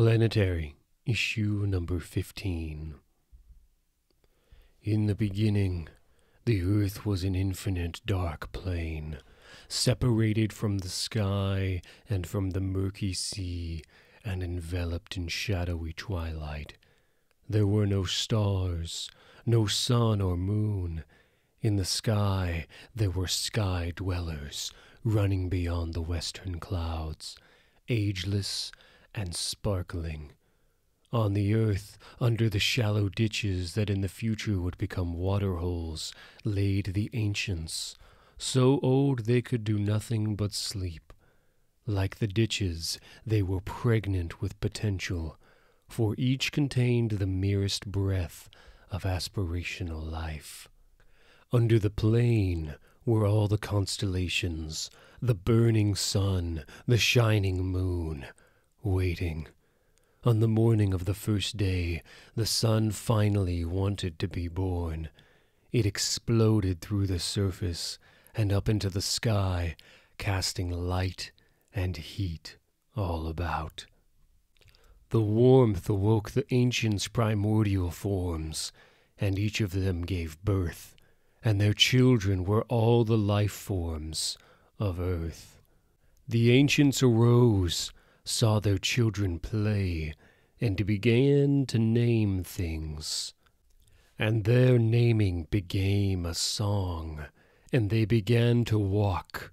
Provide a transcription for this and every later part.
Planetary, issue number 15. In the beginning, the earth was an infinite dark plain, separated from the sky and from the murky sea, and enveloped in shadowy twilight. There were no stars, no sun or moon. In the sky, there were sky dwellers, running beyond the western clouds, ageless and sparkling. On the earth, under the shallow ditches that in the future would become waterholes, laid the ancients, so old they could do nothing but sleep. Like the ditches, they were pregnant with potential, for each contained the merest breath of aspirational life. Under the plain were all the constellations, the burning sun, the shining moon, waiting. On the morning of the first day, the sun finally wanted to be born. It exploded through the surface and up into the sky, casting light and heat all about. The warmth awoke the ancients' primordial forms, and each of them gave birth, and their children were all the life forms of earth. The ancients arose, saw their children play, and began to name things. And their naming became a song, and they began to walk,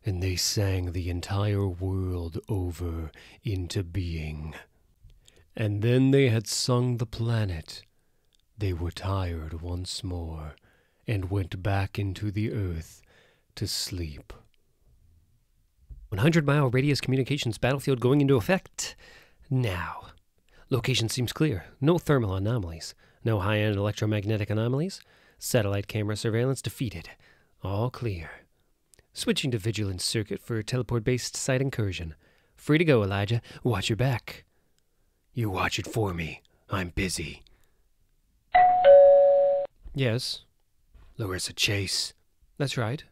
and they sang the entire world over into being. And then they had sung the planet. They were tired once more, and went back into the earth to sleep. 100-mile radius communications battlefield going into effect now. Location seems clear. No thermal anomalies. No high-end electromagnetic anomalies. Satellite camera surveillance defeated. All clear. Switching to vigilance circuit for teleport-based site incursion. Free to go, Elijah. Watch your back. You watch it for me. I'm busy. Yes. Larissa Chase. That's right.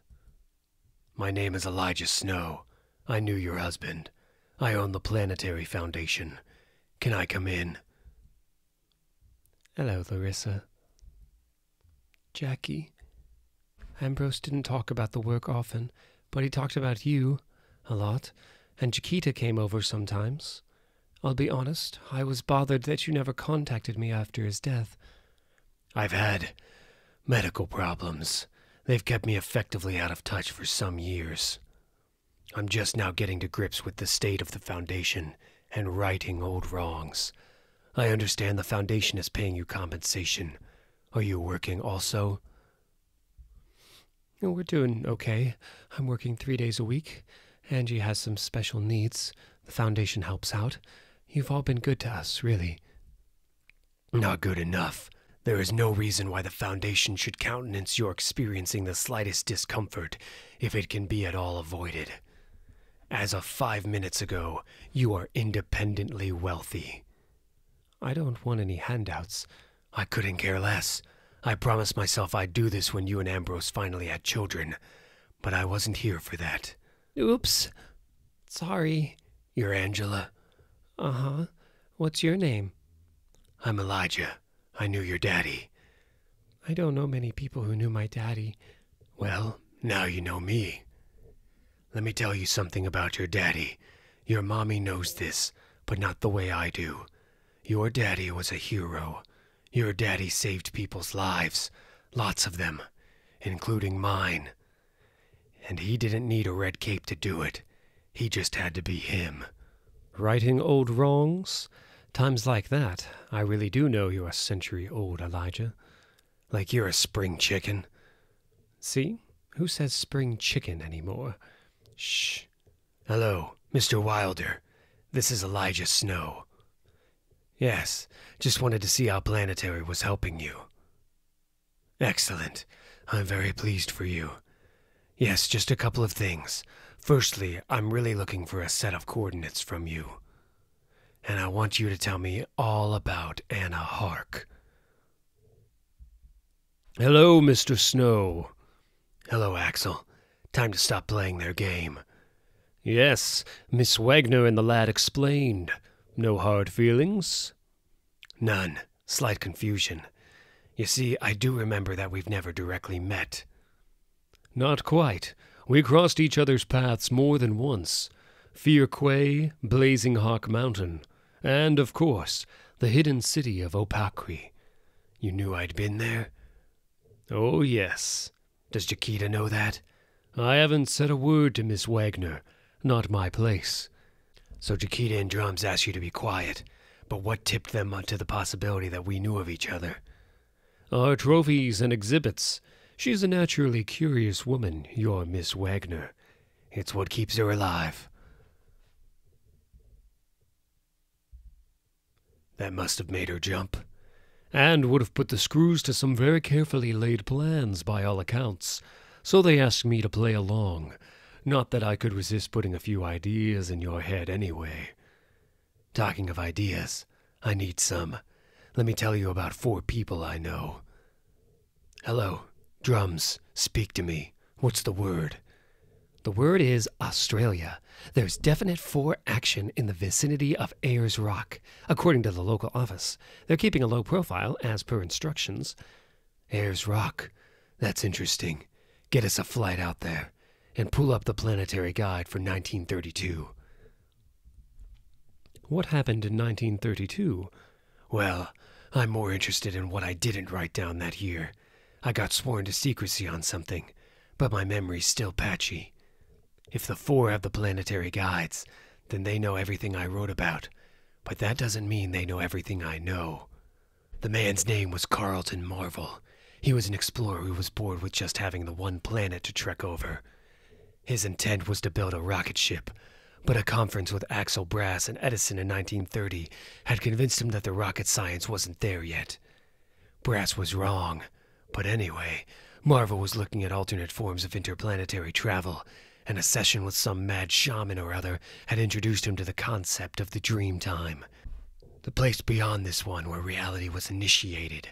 My name is Elijah Snow. I knew your husband. I own the Planetary Foundation. Can I come in? Hello, Larissa. Jackie. Ambrose didn't talk about the work often, but he talked about you a lot, and Chiquita came over sometimes. I'll be honest, I was bothered that you never contacted me after his death. I've had medical problems. They've kept me effectively out of touch for some years. I'm just now getting to grips with the state of the Foundation and righting old wrongs. I understand the Foundation is paying you compensation. Are you working also? We're doing okay. I'm working 3 days a week. Angie has some special needs. The Foundation helps out. You've all been good to us, really. Not good enough. There is no reason why the Foundation should countenance your experiencing the slightest discomfort if it can be at all avoided. As of 5 minutes ago, you are independently wealthy. I don't want any handouts. I couldn't care less. I promised myself I'd do this when you and Ambrose finally had children, but I wasn't here for that. Oops. Sorry. You're Angela? Uh-huh. What's your name? I'm Elijah. I knew your daddy. I don't know many people who knew my daddy. Well, now you know me. Let me tell you something about your daddy. Your mommy knows this, but not the way I do. Your daddy was a hero. Your daddy saved people's lives. Lots of them, including mine. And he didn't need a red cape to do it. He just had to be him. Righting old wrongs? Times like that, I really do know you're a century old, Elijah. Like you're a spring chicken. See? Who says spring chicken anymore? Shh. Hello, Mr. Wilder. This is Elijah Snow. Yes, just wanted to see how Planetary was helping you. Excellent. I'm very pleased for you. Yes, just a couple of things. Firstly, I'm really looking for a set of coordinates from you. And I want you to tell me all about Anna Hark. Hello, Mr. Snow. Hello, Axel. Time to stop playing their game. Yes, Miss Wagner and the lad explained. No hard feelings? None. Slight confusion. You see, I do remember that we've never directly met. Not quite. We crossed each other's paths more than once. Fear Quay, Blazing Hawk Mountain, and, of course, the hidden city of Opakri. You knew I'd been there? Oh, yes. Does Chiquita know that? I haven't said a word to Miss Wagner. Not my place. So Chiquita and Drums asked you to be quiet, but what tipped them onto the possibility that we knew of each other? Our trophies and exhibits. She's a naturally curious woman, your Miss Wagner. It's what keeps her alive. That must have made her jump. And would have put the screws to some very carefully laid plans, by all accounts. So they asked me to play along. Not that I could resist putting a few ideas in your head anyway. Talking of ideas, I need some. Let me tell you about 4 people I know. Hello, Drums, speak to me. What's the word? The word is Australia. There's definite 4 action in the vicinity of Ayers Rock, according to the local office. They're keeping a low profile, as per instructions. Ayers Rock? That's interesting. Get us a flight out there, and pull up the Planetary guide for 1932. What happened in 1932? Well, I'm more interested in what I didn't write down that year. I got sworn to secrecy on something, but my memory's still patchy. If the 4 have the Planetary guides, then they know everything I wrote about, but that doesn't mean they know everything I know. The man's name was Carlton Marvel. He was an explorer who was bored with just having the one planet to trek over. His intent was to build a rocket ship, but a conference with Axel Brass and Edison in 1930 had convinced him that the rocket science wasn't there yet. Brass was wrong, but anyway, Marvel was looking at alternate forms of interplanetary travel, and a session with some mad shaman or other had introduced him to the concept of the dream time, the place beyond this one where reality was initiated.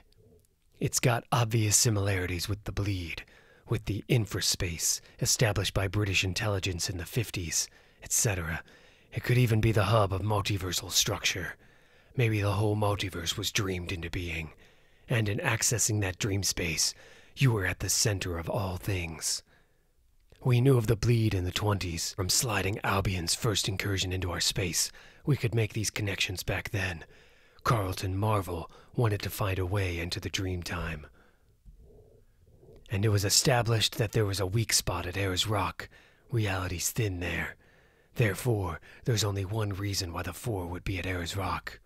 It's got obvious similarities with the Bleed, with the infraspace established by British intelligence in the 50s, etc. It could even be the hub of multiversal structure. Maybe the whole multiverse was dreamed into being, and in accessing that dream space, you were at the center of all things. We knew of the Bleed in the 20s, from Sliding Albion's first incursion into our space. We could make these connections back then. Carlton Marvel wanted to find a way into the dream time. And it was established that there was a weak spot at Ayers Rock. Reality's thin there. Therefore, there's only one reason why the 4 would be at Ayers Rock.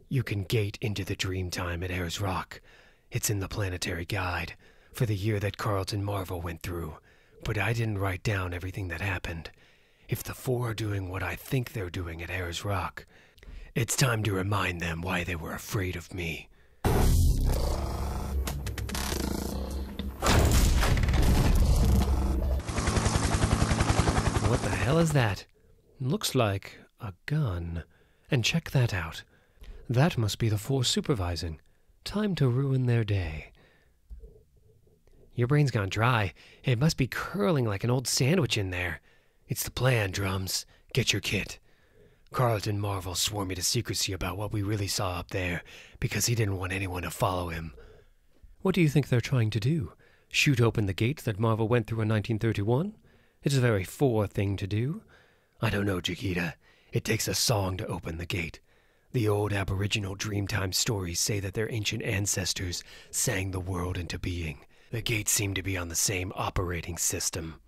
You can gate into the dream time at Ayers Rock. It's in the Planetary guide, for the year that Carlton Marvel went through. But I didn't write down everything that happened. If the 4 are doing what I think they're doing at Ayers Rock, it's time to remind them why they were afraid of me. What the hell is that? Looks like a gun. And check that out. That must be the 4 supervising. Time to ruin their day. Your brain's gone dry. It must be curling like an old sandwich in there. It's the plan, Drums. Get your kit. Carlton Marvel swore me to secrecy about what we really saw up there, because he didn't want anyone to follow him. What do you think they're trying to do? Shoot open the gate that Marvel went through in 1931? It's a very 4 thing to do. I don't know, Chiquita. It takes a song to open the gate. The old Aboriginal Dreamtime stories say that their ancient ancestors sang the world into being. The gates seem to be on the same operating system.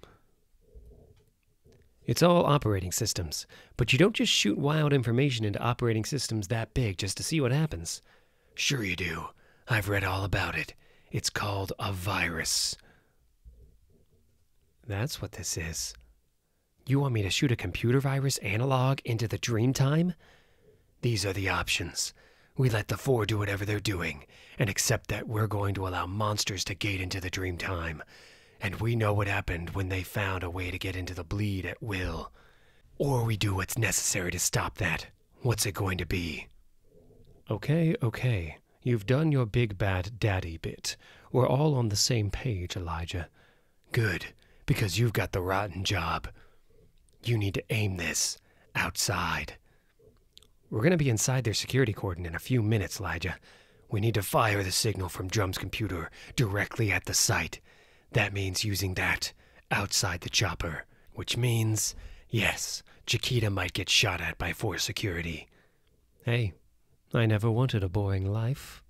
It's all operating systems, but you don't just shoot wild information into operating systems that big just to see what happens. Sure you do. I've read all about it. It's called a virus. That's what this is. You want me to shoot a computer virus analog into the dream time? These are the options. We let the 4 do whatever they're doing, and accept that we're going to allow monsters to gate into the dream time. And we know what happened when they found a way to get into the Bleed at will. Or we do what's necessary to stop that. What's it going to be? Okay. You've done your big bad daddy bit. We're all on the same page, Elijah. Good, because you've got the rotten job. You need to aim this outside. We're going to be inside their security cordon in a few minutes, Elijah. We need to fire the signal from Drum's computer directly at the site. That means using that outside the chopper. Which means, yes, Chiquita might get shot at by Force security. Hey, I never wanted a boring life.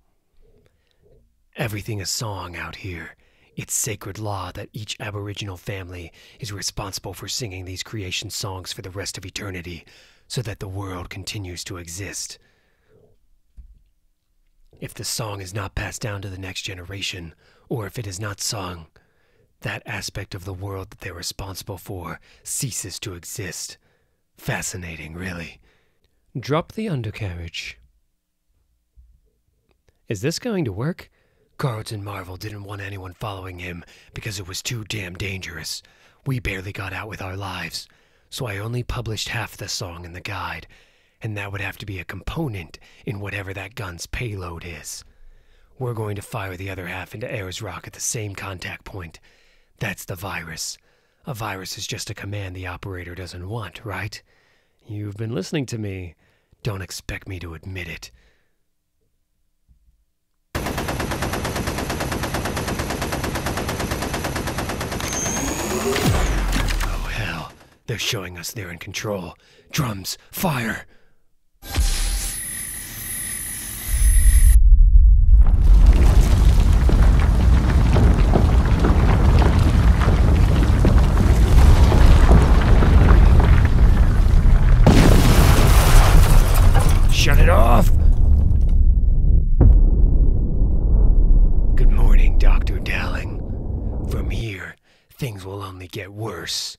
Everything is song out here. It's sacred law that each Aboriginal family is responsible for singing these creation songs for the rest of eternity, so that the world continues to exist. If the song is not passed down to the next generation, or if it is not sung, that aspect of the world that they're responsible for ceases to exist. Fascinating, really. Drop the undercarriage. Is this going to work? Carlton Marvel didn't want anyone following him because it was too damn dangerous. We barely got out with our lives, so I only published half the song in the guide, and that would have to be a component in whatever that gun's payload is. We're going to fire the other half into Ayers Rock at the same contact point. That's the virus. A virus is just a command the operator doesn't want, right? You've been listening to me. Don't expect me to admit it. Oh, hell. They're showing us they're in control. Drums, fire! Shut it off! Good morning, Dr. Dowling. From here, things will only get worse.